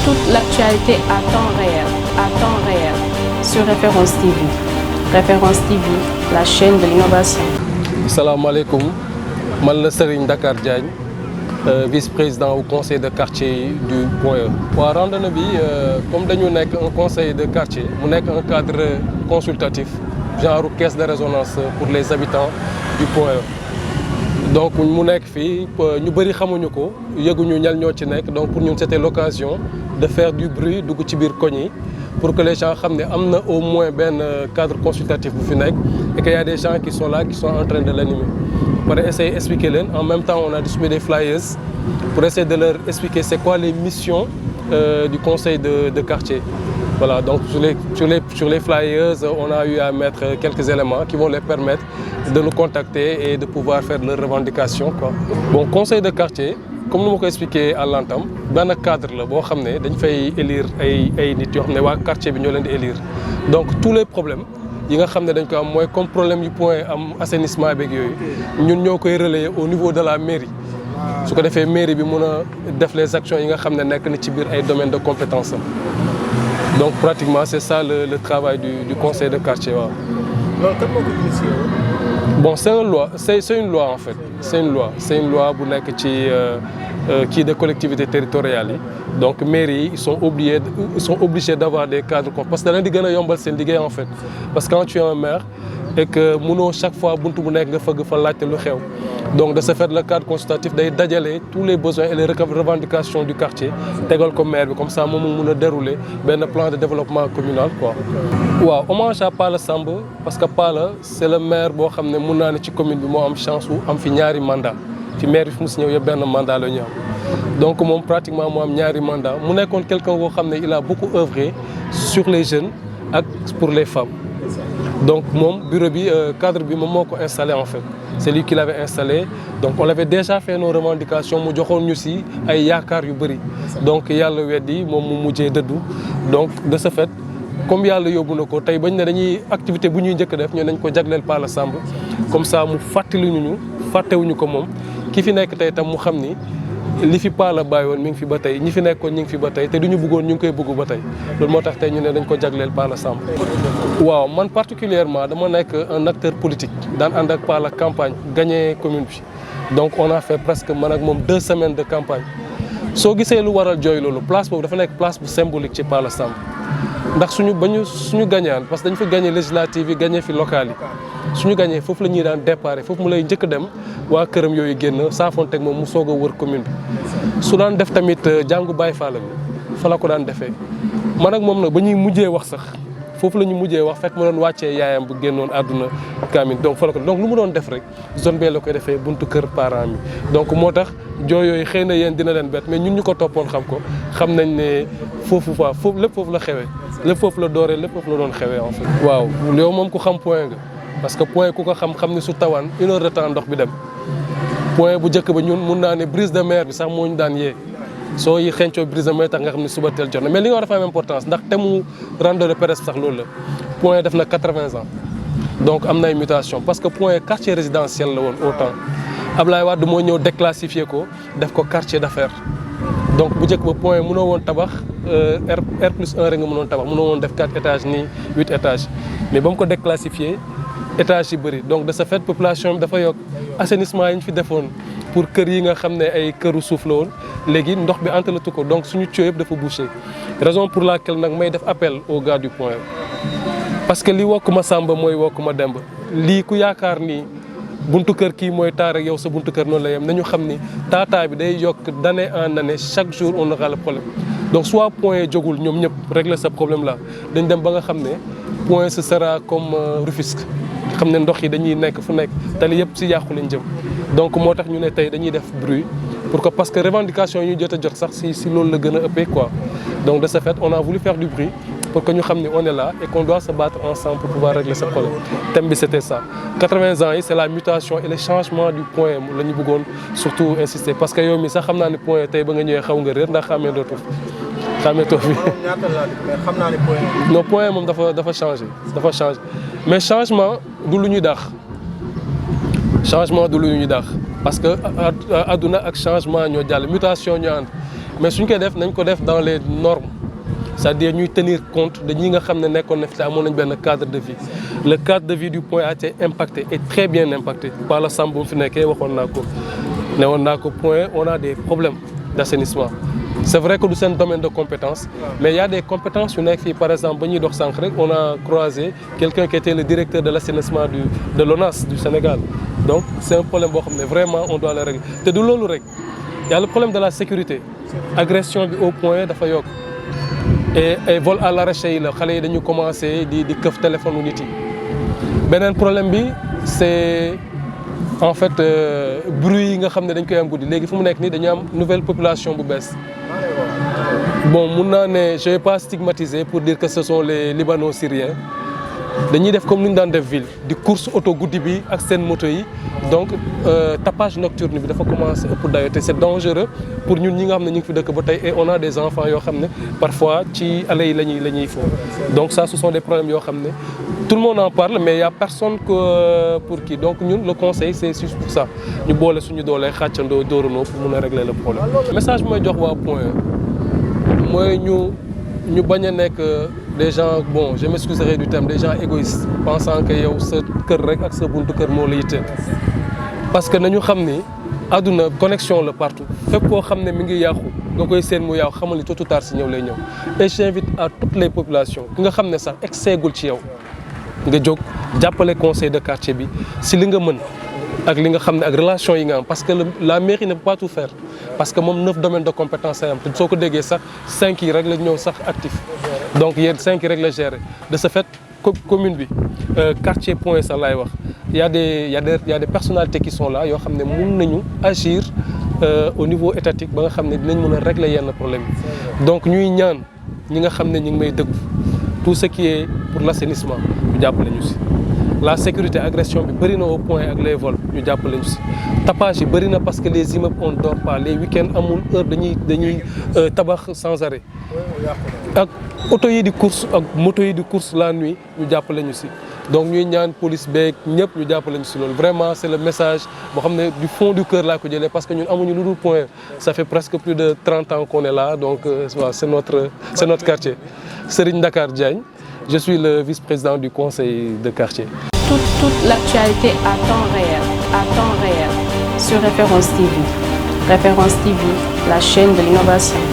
toute l'actualité à temps réel sur Référence TV. Référence TV, la chaîne de l'innovation. Salam alaikum, je suis Serigne Dakar Diagne, vice-président au conseil de quartier du Point E. Pour la randonnée, comme nous sommes un conseil de quartier, nous sommes un cadre consultatif, genre caisse de résonance pour les habitants du Point E. Donc nous sommes ici, nous savons ko, donc pour nous c'était l'occasion de faire du bruit du pour que les gens sachent au moins un cadre consultatif et qu'il y a des gens qui sont là qui sont en train de l'animer. Pour essayer d'expliquer, en même temps on a distribué des flyers pour essayer de leur expliquer c'est quoi les missions du conseil de quartier. Voilà, donc sur les flyers, on a eu à mettre quelques éléments qui vont les permettre de nous contacter et de pouvoir faire leurs revendications, quoi. Bon, conseil de quartier, comme nous l'avons expliqué à l'entame, dans le cadre, il faut élire les quartier élire. Donc tous les problèmes, comme problème du point assainissement, nous avons relayé au niveau de la mairie. Ce que fait mairie, c'est les actions qui sont dans les domaines de compétences. Donc pratiquement c'est ça le travail du conseil de quartier. Bon, c'est une loi en fait. C'est une loi qui est de collectivité territoriale. Donc mairie, ils sont obligés d'avoir des cadres parce que c'est l'un des en fait. Parce que quand tu es un maire et que chaque fois donc de ce fait le cadre consultatif d'aller tous les besoins et les revendications du quartier comme maire comme ça on dérouler un plan de développement communal quoi. Waaw, hommage à Pala Samba parce que Pala c'est le maire qui a une commune bi am chance ou am fi ñaari mandat fi maire bi fu mu ñëw mandat la ñu donc pratiquement mo am ñaari mandat mu nekkoon quelqu'un il a beaucoup œuvré sur les jeunes et pour les femmes. Donc mon bureau cadre bi mom moko installé en fait. C'est lui qui l'avait installé. Donc on avait déjà fait nos revendications, mu joxone ñu ci ay yaakar yu bari. Donc yalla wéddi mom mu mujjé deddu. Donc de ce fait comme yalla yobbu nako tay bañ né dañuy activité bu ñuy jëk def ñu nañ ko jaglél Pala Samb comme ça mu fatali ñu fatéwuñu ko mom ki fi nek tay tam mu xamni li fi Pala bayon mi ngi fi ba tay ñi fi nekkon ñi ngi fi ba tay té duñu bëggoon ñu ngi koy bëgg ba tay lool motax tay ñu né dañ ko jaglél Pala Samb. Waaw man particulièrement dama nek un acteur politique dans and ak Pala campagne gagner commune bi. Donc on a fait presque man ak mom 2 semaines de campagne. So gisé lu waral joy lolu place bobu dafa nek place bu symbolique ci Pala Samb. Ndax suñu gagnaan parce que dañ fi gagner législative yi gagner fi local yi. Suñu gagner fofu lañuy daan déparé fofu mu lay ñëk dem wa kërëm yoyu génn saafonté ak mom mu soga wër commune bi. Su daan def tamit jangu Baye Fall bi fa la ko daan défé. Man ak mom nak bañuy mujjé wax sax fofu lañu mujjé wax fekk ma doon waccé yaayam bu génnoon aduna kamin donc fa la ko donc lu mu doon def rek zone B la koy défé buntu kër parents mi donc motax joy yoy xeyna yeen dina len bet mais ñun ñuko topone xam ko xam nañ né fofu lepp fofu la xewé lepp fofu la doré lepp fofu la doon xewé en fait. Waaw yow mom ku xam point nga parce que point ku ko xam ni su tawan 1 heure de temps ndox bi dem point bu jëk ba ñun mun na né brise de mer bi sax mo ñu daan yé so yi xencio brise de mer tax nga xam ni suba tel jot mais li nga dafa am importance ndax tému randonnée pédestre sax loolu la point def na 80 ans donc amna ay mutation parce que point quartier résidentiel la won autant Ablaye Wade mo ñëw déclassifier ko def ko quartier d'affaires. Donc bu jëk ba point mëno won tabax R+1 rek nga mënon tabax mëno won def 4 étages ni 8 étages mais bam ko déclassifier étages yi bari donc de ce fait population dafa yok assainissement yi ñu fi defoon pour kër yi nga xamné ay këru suuf la won légui ndox bi antalatu ko donc suñu tuyau yëpp dafa bouché raison pour laquelle nak may def appel au gars du point parce que li wokuma Samba moy wokuma Demba li ku yaakar ni buntu kër kii mooy taar ak yow sa buntu kër noonu la yem nañu xam ni taataa bi day yokk d'année en année chaque jour on aura le problème donc soit point jógul ñoom ñëpp régler ce problème là dañ dem ba nga xam ne point ce sera comme Rufisque xam ne ndox yi dañuy nekk fu nekk tali yëpp si yàqu lañ jëm donc moo tax ñu ne tey dañuy def bruit pour que parce que revendication yi ñu jot a jot sax si loolu la gën a ëppee quoi donc de ce fait on a voulu faire du bruit pour que nous sachions qu'on est là et qu'on doit se battre ensemble pour pouvoir régler ce problème. Le thème c'était ça. 80 ans, c'est la mutation et le changement du point. Nous voulons surtout insister parce que nous savons que le point est très bon. Nous savons que le point doit changer. Mais le changement, c'est ce que changement de l'unité parce que aduna ak changement ñoo jall mutation ñoo and mais suñ koy def nañ ko def dans les normes c'est-à-dire ñuy tenir compte de ñi nga xam ne nekkoon na fi te amoon nañ benn cadre de vie. Le cadre de vie du point a été impacté et très bien impacté par la Samb bu mu fi nekkee waxoon naa ko ne woon naa ko point on a des problèmes d'assainissement. C'est vrai que c'est un domaine de compétences, mais il y a des compétences. Par exemple, on a croisé quelqu'un qui était le directeur de l'assainissement de l'ONAS du Sénégal. Donc c'est un problème vraiment on doit le régler. Il y a le problème de la sécurité. Agression au point de Fayok. Et vol à l'arraché, les gens ont commencé à faire téléphone ou niti. Le problème, c'est en fait bruit nga xam ne dañ koy am guddi léegi fu mu nekk nii dañu am nouvelle population bu bees. Bon mun naa ne je vais pas stigmatiser pour dire que ce sont les Libano-Syriens dañuy def comme ni ñu daan def ville di course auto guddi bi ak seen moto yi donc tapage nocturne bi dafa commencé ëpp dayo te c'est dangereux pour ñun ñi nga xam ne ñu ngi fi dëkk ba tey et on a des enfants yoo xam ne parfois ci allées yi la ñuy fo donc ça ce sont des problèmes yoo xam ne tout le monde en parle mais il y a personne pour qui donc ñun le conseil c'est juste pour ça ñu boole suñu doolee xàccandoo dóorandoo pour mun a régler le problème. Message mooy jox waa Point mooy ñu bañ a nekk des gens bon je m'excuserai du terme des gens égoïstes pensant que yow sa kër rek ak sa buntu kër moo la yitteel parce que nañu xam ni àdduna connexion la partout fépp koo xam ne mi ngi yàqu nga koy seen mu yàqu xamal ni tôt ou tard si ñëw lay ñëw et j'invite à toutes les populations ki nga xam ne sax exeegul ci yow nga jóg jàppale conseil de quartier bi si li nga mën ak li nga xam ne ak relation yi nga am parce que la mairie ne peut pas tout faire parce que moom 9 domaines de compétences ay am te soo ko déggee sax 5 yi rek la ñëw sax actif donc yéen 5 yi rek la gérer de ce fait commune bi quartier Point sax laay wax il y a des personnalités qui sont là yoo xam ne mun nañu agir au niveau étatique ba nga xam ne dinañ mën a régler yenn problème yi donc ñuy ñaan ñi nga xam ne ñu ngi may dëgg tout ce qui est pour l'assainissement ñu jàppale ñu si la sécurité agression bi bëri na au point ak les vols ñu jàppale ñu si tapage yi bëri na parce que les immeubles on dort pas les week-ends amul heure dañuy tabax sans arrêt ak auto yi di course ak moto yi di course la nuit ñu jàppale ñu si donc ñuy ñaan police beeg ñëpp ñu jàppale ñu si loolu vraiment c'est le message boo xam ne du fond du cœur laa ko jëlee parce que ñun amuñu lu dul Point ça fait presque plus de 30 ans qu'on est là donc c'est notre quartier Serigne Dakar Diagne je suis le vice-président du conseil de quartier. Toute l'actualité à temps réel sur Référence TV. Référence TV, la chaîne de l'innovation.